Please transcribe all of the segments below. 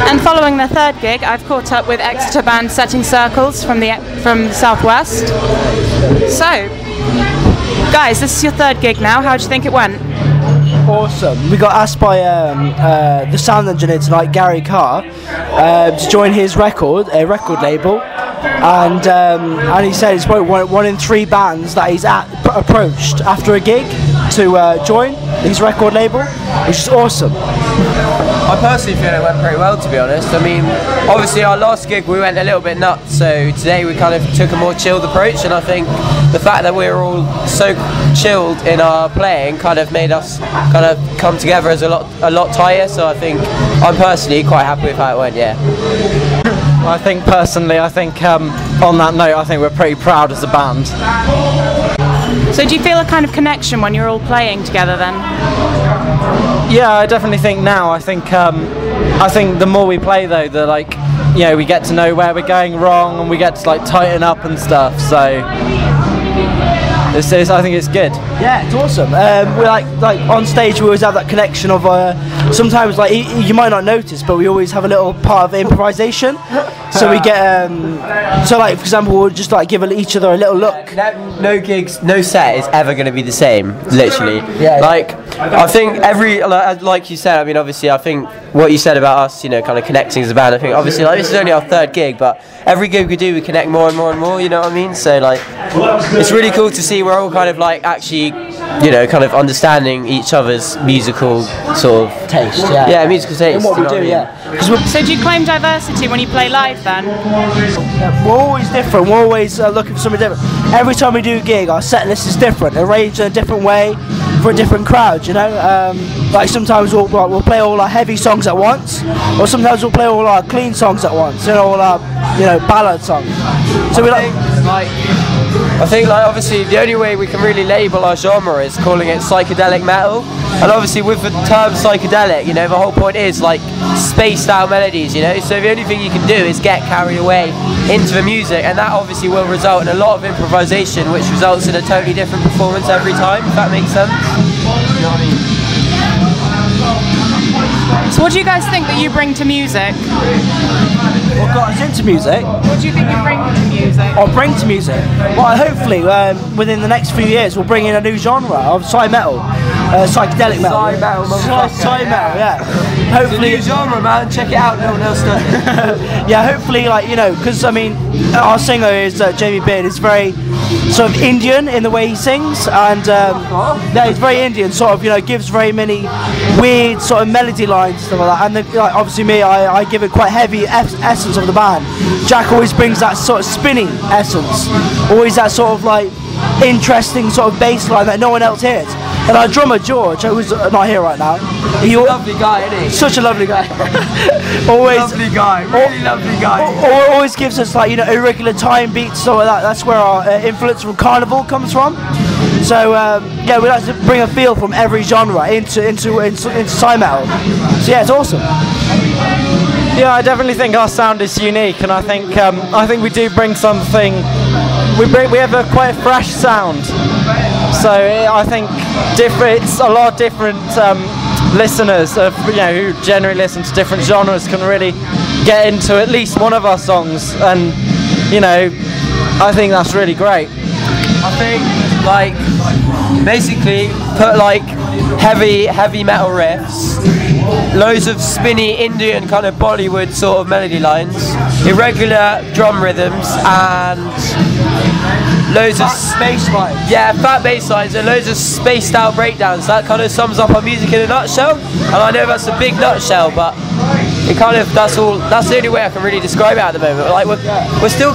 And following their third gig, I've caught up with Exeter band Setting Circles from the Southwest. So, guys, this is your third gig now. How do you think it went? Awesome. We got asked by the sound engineer tonight, Gary Carr, to join his record label, and he said it's probably one in 3 bands that he's approached after a gig to join his record label, which is awesome. I personally feel it went pretty well, to be honest. I mean, obviously our last gig we went a little bit nuts, so today we kind of took a more chilled approach, and I think the fact that we were all so chilled in our playing kind of made us kind of come together as a lot tighter, so I think I'm personally quite happy with how it went, yeah. I think personally, on that note, I think we're pretty proud as a band. So do you feel a kind of connection when you're all playing together then? Yeah, I definitely think now. I think the more we play though, we get to know where we're going wrong and we get to tighten up and stuff. So I think it's good. Yeah, it's awesome. We're like on stage we always have that connection of sometimes you might not notice, but we always have a little part of improvisation. So we get for example, we'll just give each other a little look. No gigs, no set is ever going to be the same, literally. Yeah. I think like you said, I mean, obviously, I think what you said about us, kind of connecting as a band. I think obviously, this is only our third gig, but every gig we do, we connect more and more and more. You know what I mean? So it's really cool to see we're all kind of actually, kind of understanding each other's musical sort of taste. Yeah, musical taste. In what we do, yeah. So do you claim diversity when you play live then? We're always different. We're always looking for something different. Every time we do a gig, our set list is different, arranged in a different way for a different crowd. Sometimes we'll play all our heavy songs at once, or sometimes we'll play all our clean songs at once, all our ballad songs. So I think obviously the only way we can really label our genre is calling it psychedelic metal, and obviously with the term psychedelic, the whole point is spaced out melodies, so the only thing you can do is get carried away into the music, and that obviously will result in a lot of improvisation, which results in a totally different performance every time, if that makes sense. You know what I mean? So what do you guys think that you bring to music? What got us into music? What do you think you bring to music? Or bring to music? Well, hopefully within the next few years we'll bring in a new genre of psy-metal, psychedelic metal. Psy-metal, yeah. Hopefully, it's a new genre, man. Check it out. No one else does. Yeah, hopefully, because our singer is Jamie Beard. Is very sort of Indian in the way he sings, and yeah, he's very Indian. Sort of, gives very many weird sort of melody lines and stuff like that. And then, obviously, me, I give it quite heavy essence of the band. Jack always brings that sort of spinning essence, always that sort of interesting sort of bass line that no one else hears. And our drummer George, who's not here right now, he's a lovely guy, isn't he? Such a lovely guy. Always lovely guy, really lovely guy. Always gives us irregular time beats, so that's where our influence from Carnival comes from. So yeah, we like to bring a feel from every genre into psy-metal. So yeah, it's awesome. Yeah, I definitely think our sound is unique, and I think we do bring something. We have quite a fresh sound, so I think it's a lot of different listeners who generally listen to different genres can really get into at least one of our songs, and I think that's really great. I think basically put heavy metal riffs, loads of spinny Indian kind of Bollywood sort of melody lines, irregular drum rhythms, and loads of bass lines. Yeah, fat bass lines and loads of spaced out breakdowns. That kind of sums up our music in a nutshell. And I know that's a big nutshell, but it that's the only way I can really describe it at the moment. We're still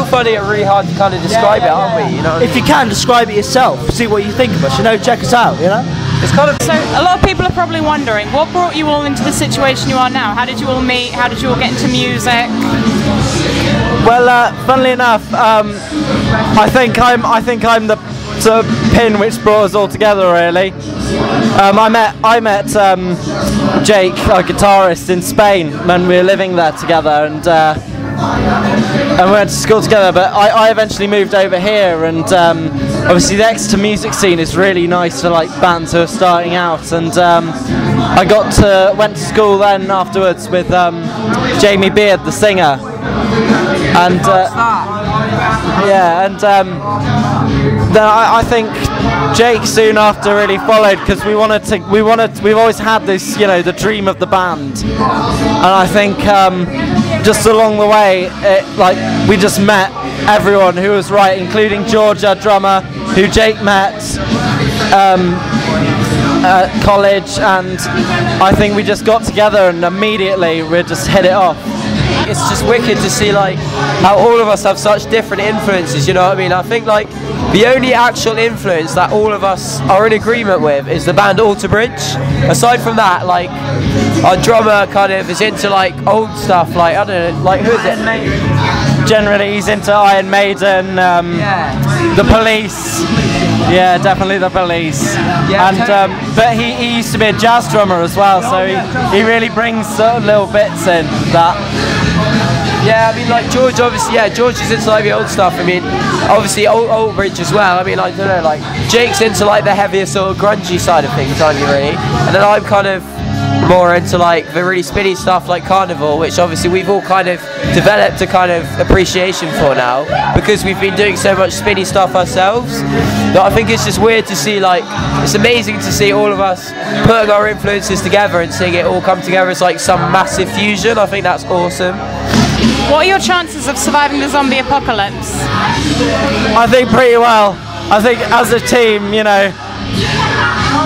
finding it really hard to kind of describe it, aren't we? If you can describe it yourself, see what you think of us. Check us out. It's kind of. So a lot of people are probably wondering, what brought you all into the situation you are now? How did you all meet? How did you all get into music? Well, funnily enough, I think I'm the sort of pin which brought us all together. Really, I met Jake, our guitarist, in Spain when we were living there together, and we went to school together. But I eventually moved over here, and obviously the Exeter music scene is really nice for like bands who are starting out, and I went to school then afterwards with Jamie Beard, the singer, and then I think Jake soon after really followed, because we've always had this, you know, the dream of the band, and I think just along the way, we just met everyone who was right, including George, our drummer, who Jake met at college, and I think we just got together and immediately we just hit it off. It's just wicked to see like how all of us have such different influences, you know what I mean? I think like the only actual influence that all of us are in agreement with is the band Alter Bridge. Aside from that, like our drummer kind of is into like old stuff, like I don't know, like who is it? Generally he's into Iron Maiden, The Police. Yeah, definitely The Police. Yeah, and but he used to be a jazz drummer as well, so he really brings sort of little bits in that. Yeah, I mean like George obviously, George is into like the old stuff. I mean, obviously Old Bridge as well. I mean, I don't know, like Jake's into like the heavier sort of grungy side of things, aren't you really? And then I'm kind of more into like the really spinny stuff like Carnival, which obviously we've all kind of developed a kind of appreciation for now, because we've been doing so much spinny stuff ourselves. But I think it's just weird to see, like, it's amazing to see all of us putting our influences together and seeing it all come together as like some massive fusion. I think that's awesome. What are your chances of surviving the zombie apocalypse? I think pretty well. I think as a team, you know,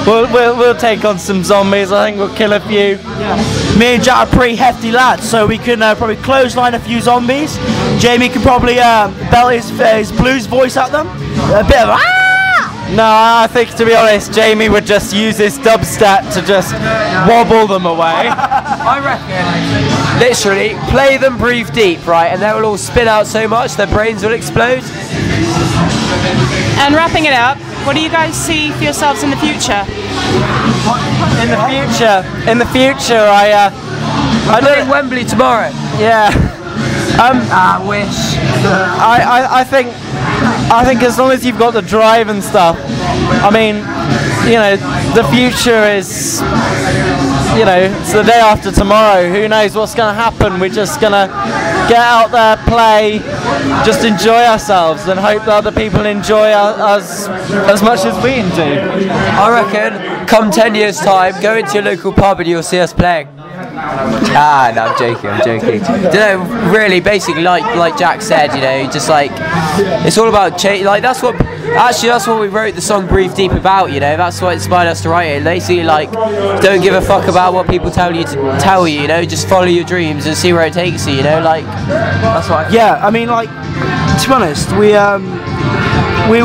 we'll take on some zombies. I think we'll kill a few. Me and Jack are pretty hefty lads, so we can probably clothesline a few zombies. Jamie can probably belt his blues voice at them. A bit of No, I think, to be honest, Jamie would just use his dubstep to just wobble them away. I reckon, literally, play them Breathe Deep, right, and they will all spin out so much their brains will explode. And wrapping it up, what do you guys see for yourselves in the future? In the future, I know in Wembley tomorrow. Yeah. I wish. I think as long as you've got the drive and stuff, I mean, you know, the future is, you know, it's the day after tomorrow. Who knows what's going to happen? We're just going to get out there, play, just enjoy ourselves, and hope that other people enjoy us as much as we do. I reckon, come 10 years' time, go into your local pub and you'll see us playing. No, I'm joking. You know, really, basically, like Jack said, you know, just like, it's all about change. Like, that's what we wrote the song Breathe Deep about, you know, that's what inspired us to write it. Basically, like, don't give a fuck about what people tell you, you know, just follow your dreams and see where it takes you, you know, like, that's what I mean, like, to be honest, we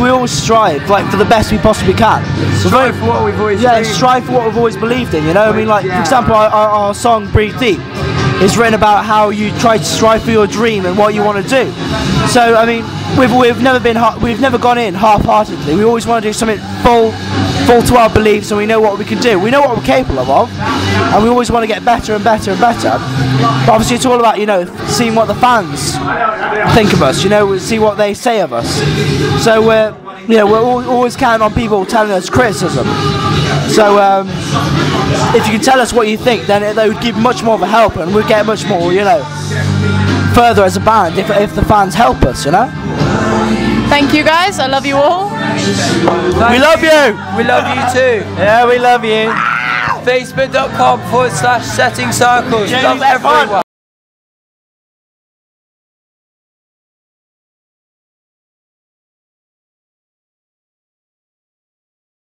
always strive, like, for the best we possibly can. Strive for what we've always strive for what we've always believed in, you know. I mean, like, for example, our song Breathe Deep is written about how you try to strive for your dream and what you want to do. So, I mean, we've never gone in half-heartedly. We always want to do something full to our beliefs, and we know what we can do. We know what we're capable of, and we always want to get better and better and better. But obviously, it's all about, you know, seeing what the fans think of us. You know, see what they say of us. So we're always counting on people telling us criticism. So if you can tell us what you think, then they would give much more of a help, and we'd get much more, you know, further as a band if the fans help us, you know. Thank you guys, I love you all. We love you! We love you too. Yeah, we love you. Facebook.com/setting circles. Love everyone.